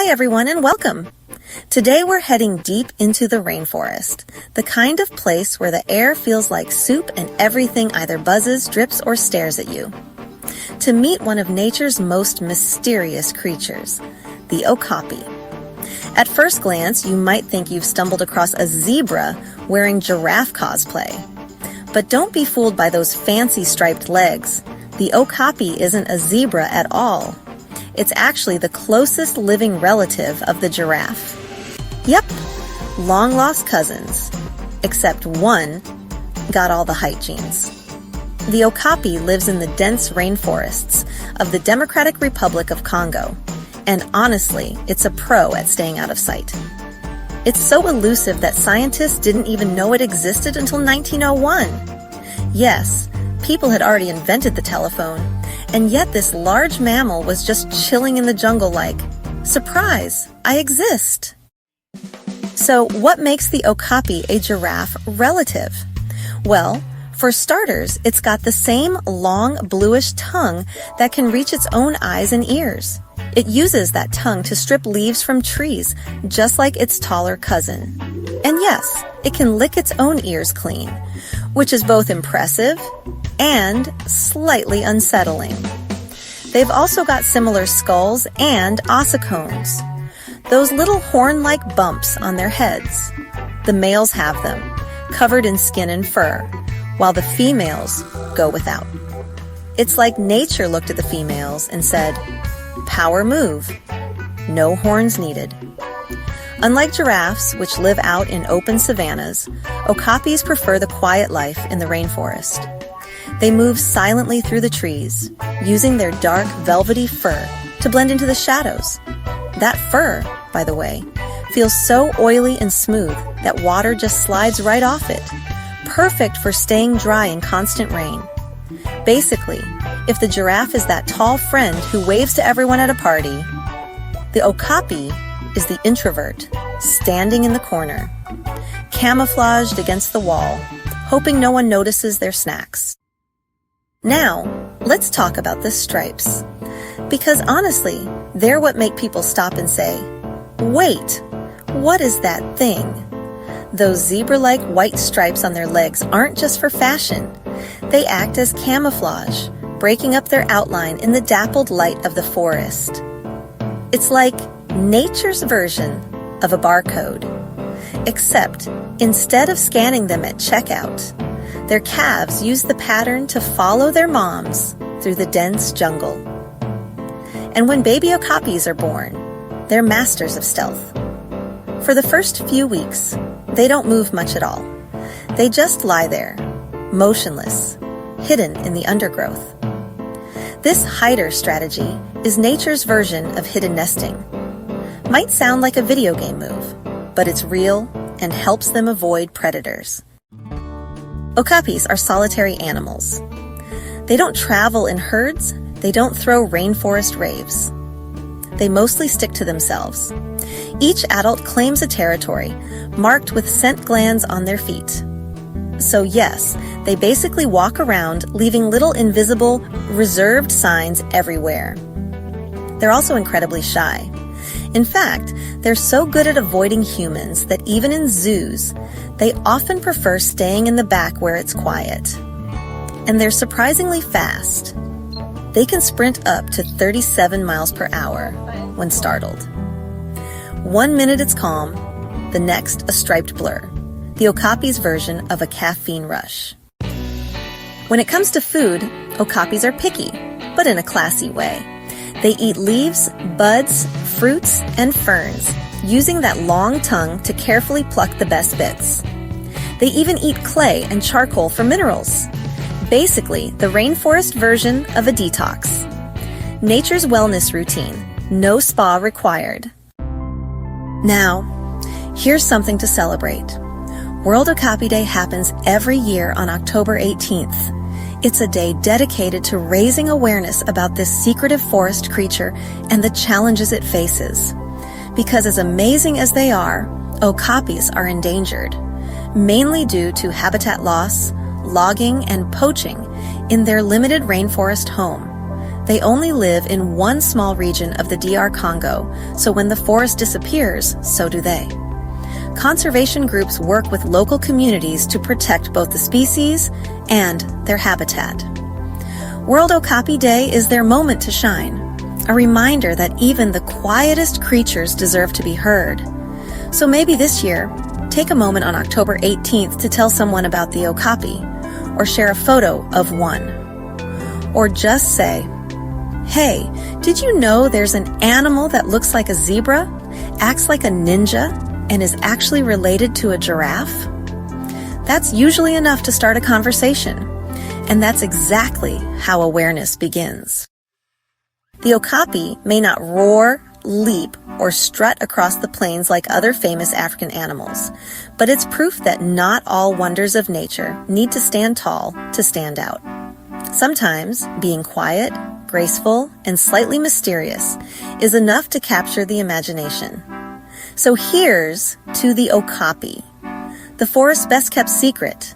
Hi everyone and welcome! Today we're heading deep into the rainforest, the kind of place where the air feels like soup and everything either buzzes, drips, or stares at you. To meet one of nature's most mysterious creatures, the Okapi. At first glance, you might think you've stumbled across a zebra wearing giraffe cosplay. But don't be fooled by those fancy striped legs. The Okapi isn't a zebra at all. It's actually the closest living relative of the giraffe. Yep, long-lost cousins. Except one got all the height genes. The Okapi lives in the dense rainforests of the Democratic Republic of Congo. And honestly, it's a pro at staying out of sight. It's so elusive that scientists didn't even know it existed until 1901. Yes, people had already invented the telephone, and yet this large mammal was just chilling in the jungle like, surprise, I exist. So what makes the Okapi a giraffe relative? Well, for starters, it's got the same long bluish tongue that can reach its own eyes and ears. It uses that tongue to strip leaves from trees, just like its taller cousin. And yes, it can lick its own ears clean, which is both impressive and slightly unsettling. They've also got similar skulls and ossicones, those little horn-like bumps on their heads. The males have them, covered in skin and fur, while the females go without. It's like nature looked at the females and said, power move, no horns needed. Unlike giraffes, which live out in open savannas, okapis prefer the quiet life in the rainforest. They move silently through the trees, using their dark, velvety fur to blend into the shadows. That fur, by the way, feels so oily and smooth that water just slides right off it, perfect for staying dry in constant rain. Basically, if the giraffe is that tall friend who waves to everyone at a party, the okapi is the introvert, standing in the corner, camouflaged against the wall, hoping no one notices their snacks. Now, let's talk about the stripes. Because honestly, they're what make people stop and say, wait, what is that thing? Those zebra-like white stripes on their legs aren't just for fashion. They act as camouflage, breaking up their outline in the dappled light of the forest. It's like nature's version of a barcode. Except, instead of scanning them at checkout, their calves use the pattern to follow their moms through the dense jungle. And when baby okapis are born, they're masters of stealth. For the first few weeks, they don't move much at all. They just lie there, motionless, hidden in the undergrowth. This hider strategy is nature's version of hidden nesting. Might sound like a video game move, but it's real and helps them avoid predators. Okapis are solitary animals. They don't travel in herds, they don't throw rainforest raves. They mostly stick to themselves. Each adult claims a territory, marked with scent glands on their feet. So yes, they basically walk around, leaving little invisible, reserved signs everywhere. They're also incredibly shy. In fact, they're so good at avoiding humans that even in zoos, they often prefer staying in the back where it's quiet. And they're surprisingly fast. They can sprint up to 37 miles per hour when startled. 1 minute it's calm, the next a striped blur, the okapi's version of a caffeine rush. When it comes to food, okapis are picky, but in a classy way. They eat leaves, buds, fruits, and ferns, using that long tongue to carefully pluck the best bits. They even eat clay and charcoal for minerals. Basically, the rainforest version of a detox. Nature's wellness routine, no spa required. Now, here's something to celebrate. World Okapi Day happens every year on October 18th. It's a day dedicated to raising awareness about this secretive forest creature and the challenges it faces. Because as amazing as they are, okapis are endangered, mainly due to habitat loss, logging, and poaching in their limited rainforest home. They only live in one small region of the DR Congo, so when the forest disappears, so do they. Conservation groups work with local communities to protect both the species and their habitat. World Okapi Day is their moment to shine, a reminder that even the quietest creatures deserve to be heard. So maybe this year, take a moment on October 18th to tell someone about the Okapi, or share a photo of one. Or just say, "Hey, did you know there's an animal that looks like a zebra, acts like a ninja, and is actually related to a giraffe?" That's usually enough to start a conversation, and that's exactly how awareness begins. The Okapi may not roar, leap, or strut across the plains like other famous African animals, but it's proof that not all wonders of nature need to stand tall to stand out. Sometimes being quiet, graceful, and slightly mysterious is enough to capture the imagination. So here's to the Okapi, the forest's best-kept secret,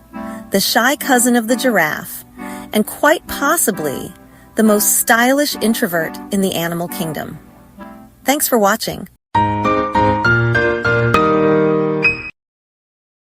the shy cousin of the giraffe, and quite possibly the most stylish introvert in the animal kingdom. Thanks for watching.